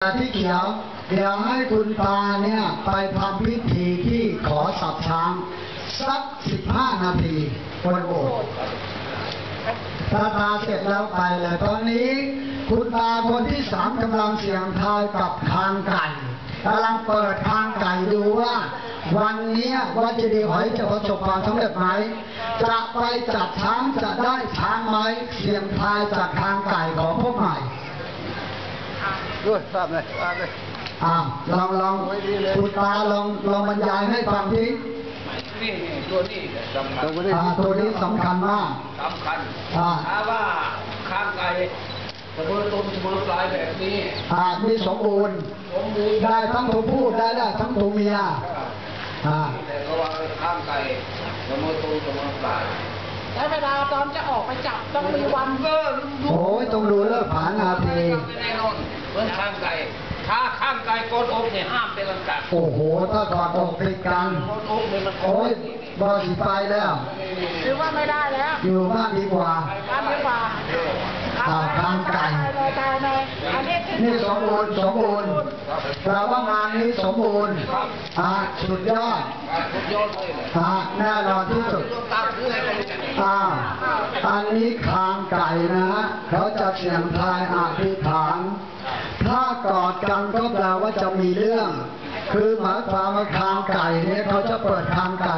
ที่เขียวเดี๋ยวให้คุณตาเนี่ยไปทำพิธีที่ขอสับช้างสัก15 นาทีบนโบสถ์ถ้าตาเสร็จแล้วไปเลยตอนนี้คุณตาคนที่3กำลังเสี่ยงทายกับคางไก่กำลังเปิดคางไก่ดูว่าวันนี้วัดเจดีย์หอยจะประสบความสำเร็จไหมจะไปจับช้างจะได้ช้างไหมเสี่ยงทายจากคางไก่ของพวกใหม่ด้วยทราบเลยทราบเลยลองคุณตาลองบรรยายให้ฟังทีนี่ตัวนี้สำคัญตัวนี้สำคัญมากสำคัญถ้าว่าข้างไกลเสมอต้นเสมอปลายแบบนี้มีสมบูรณ์ได้ทั้งตัวผู้ได้ทั้งตัวเมียแต่ก็ว่าข้างไกลเสมอต้นเสมอปลายแล้วเวลาตอนจะออกไปจับต้องมีวันโอ้ยต้องดูเลิกผานาทีแน่นอนเหมือนข้างไก่ถ้าข้างไก่กดอกเนี่ยห้ามเป็นกัน โอ้โหถ้ากอดอกติดกันกดอกเนี่ยมันโอ้ยบอสิไปแล้วหรือว่าไม่ได้แล้วอยู่บ้านดีกว่าข้างไก่นี่สมบูรณ์แปลว่างานนี้สมบูรณ์สุดยอดแน่นอนที่สุดอันนี้คางไก่นะฮะเขาจะเสี่ยงทายอธิษฐานถ้ากอดกันก็แปลว่าจะมีเรื่องคือหมายความว่าคางไก่เนี่ยเขาจะเปิดคางไก่